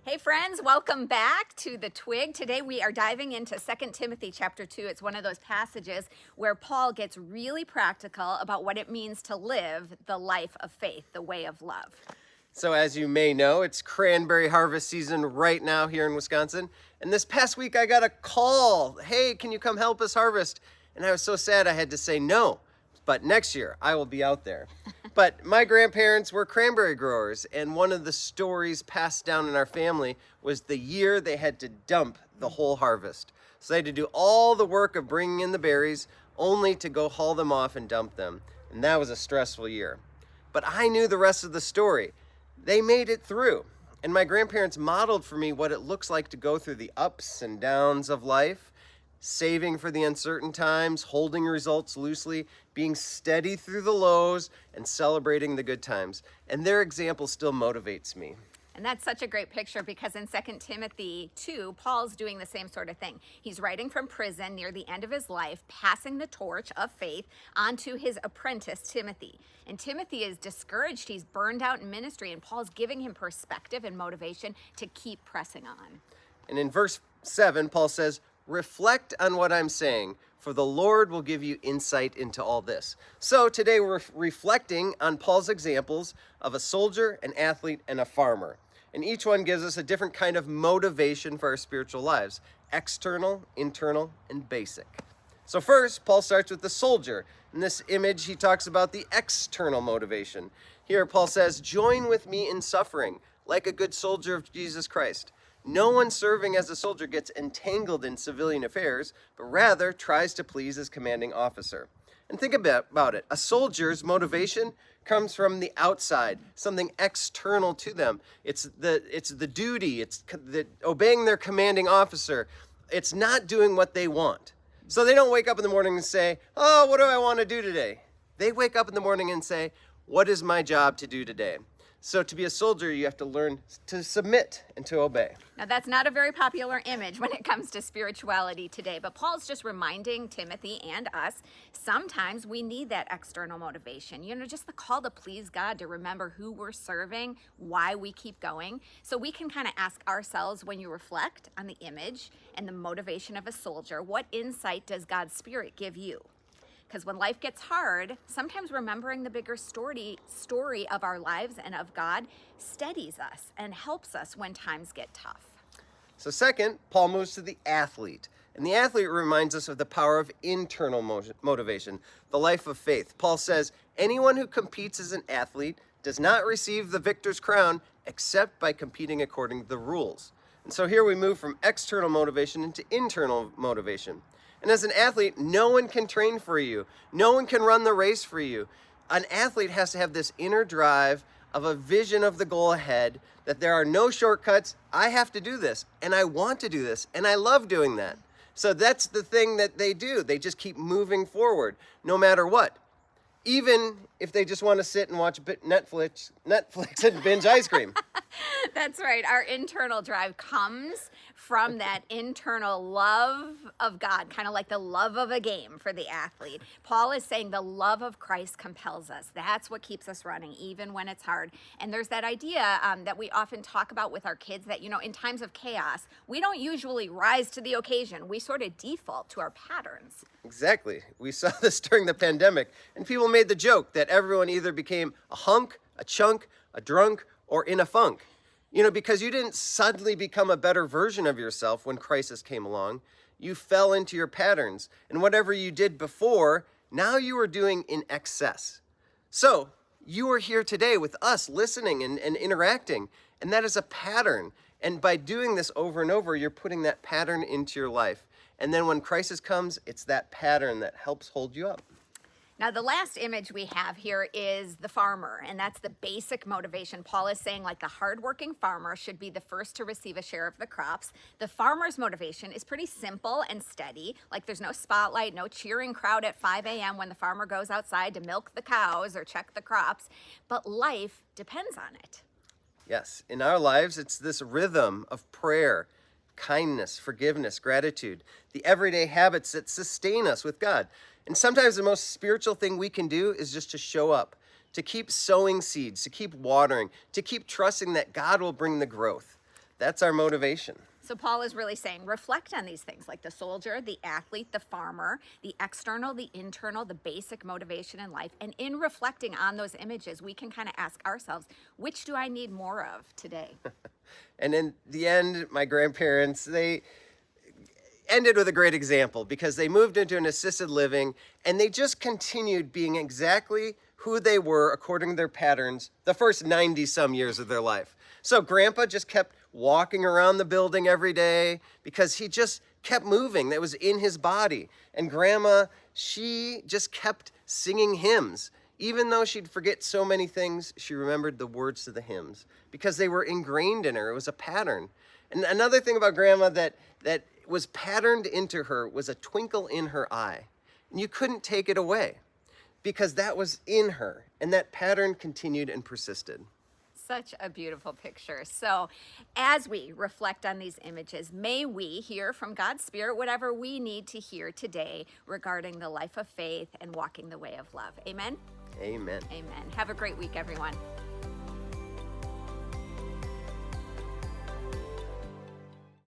Hey friends, welcome back to the Twig. Today we are diving into 2 Timothy chapter 2. It's one of those passages where Paul gets really practical about what it means to live the life of faith, the way of love. So as you may know, it's cranberry harvest season right now here in Wisconsin. And this past week I got a call. Hey, can you come help us harvest? And I was so sad I had to say no. But next year I will be out there. But my grandparents were cranberry growers, and one of the stories passed down in our family was the year they had to dump the whole harvest. So they had to do all the work of bringing in the berries only to go haul them off and dump them. And that was a stressful year. But I knew the rest of the story. They made it through. And my grandparents modeled for me what it looks like to go through the ups and downs of life, saving for the uncertain times, holding results loosely, being steady through the lows, and celebrating the good times. And their example still motivates me. And that's such a great picture because in 2 Timothy 2, Paul's doing the same sort of thing. He's writing from prison near the end of his life, passing the torch of faith onto his apprentice, Timothy. And Timothy is discouraged. He's burned out in ministry, and Paul's giving him perspective and motivation to keep pressing on. And in verse 7, Paul says, "Reflect on what I'm saying, for the Lord will give you insight into all this." So today we're reflecting on Paul's examples of a soldier, an athlete, and a farmer. And each one gives us a different kind of motivation for our spiritual lives: external, internal, and basic. So first, Paul starts with the soldier. In this image, he talks about the external motivation. Here, Paul says, "Join with me in suffering, like a good soldier of Jesus Christ. No one serving as a soldier gets entangled in civilian affairs, but rather tries to please his commanding officer." And think about it. A soldier's motivation comes from the outside, something external to them. It's the duty, it's obeying their commanding officer. It's not doing what they want. So they don't wake up in the morning and say, "Oh, what do I want to do today?" They wake up in the morning and say, "What is my job to do today?" So to be a soldier, you have to learn to submit and to obey. Now, that's not a very popular image when it comes to spirituality today, but Paul's just reminding Timothy and us, sometimes we need that external motivation, just the call to please God, to remember who we're serving, why we keep going. So we can kind of ask ourselves, when you reflect on the image and the motivation of a soldier, what insight does God's Spirit give you? Because when life gets hard, sometimes remembering the bigger story of our lives and of God steadies us and helps us when times get tough. So second, Paul moves to the athlete. And the athlete reminds us of the power of internal motivation, the life of faith. Paul says, "Anyone who competes as an athlete does not receive the victor's crown except by competing according to the rules." And so here we move from external motivation into internal motivation. And as an athlete, no one can train for you. No one can run the race for you. An athlete has to have this inner drive of a vision of the goal ahead, that there are no shortcuts. I have to do this, and I want to do this, and I love doing that. So that's the thing that they do. They just keep moving forward, no matter what. Even if they just want to sit and watch Netflix and binge ice cream. That's right. Our internal drive comes from that internal love of God, kind of like the love of a game for the athlete. Paul is saying the love of Christ compels us. That's what keeps us running, even when it's hard. And there's that idea that we often talk about with our kids that, in times of chaos, we don't usually rise to the occasion. We sort of default to our patterns. Exactly. We saw this during the pandemic, and people made the joke that everyone either became a hunk, a chunk, a drunk, or in a funk. Because you didn't suddenly become a better version of yourself when crisis came along. You fell into your patterns, and whatever you did before, now you are doing in excess. So you are here today with us, listening and interacting, and that is a pattern. And by doing this over and over, you're putting that pattern into your life. And then when crisis comes, it's that pattern that helps hold you up. Now, the last image we have here is the farmer, and that's the basic motivation. Paul is saying, like, the hardworking farmer should be the first to receive a share of the crops. The farmer's motivation is pretty simple and steady. Like, there's no spotlight, no cheering crowd at 5 a.m. when the farmer goes outside to milk the cows or check the crops, but life depends on it. Yes, in our lives, it's this rhythm of prayer, kindness, forgiveness, gratitude, the everyday habits that sustain us with God. And sometimes the most spiritual thing we can do is just to show up, to keep sowing seeds, to keep watering, to keep trusting that God will bring the growth. That's our motivation. So Paul is really saying, reflect on these things like the soldier, the athlete, the farmer, the external, the internal, the basic motivation in life. And in reflecting on those images, we can kind of ask ourselves, which do I need more of today? And in the end, my grandparents, they ended with a great example because they moved into an assisted living and they just continued being exactly who they were according to their patterns the first 90 some years of their life. So grandpa just kept walking around the building every day because he just kept moving. That was in his body. And grandma, she just kept singing hymns. Even though she'd forget so many things, she remembered the words to the hymns because they were ingrained in her. It was a pattern. And another thing about grandma that was patterned into her was a twinkle in her eye. And you couldn't take it away because that was in her. And that pattern continued and persisted. Such a beautiful picture. So as we reflect on these images, may we hear from God's Spirit whatever we need to hear today regarding the life of faith and walking the way of love. Amen? Amen. Amen. Have a great week, everyone.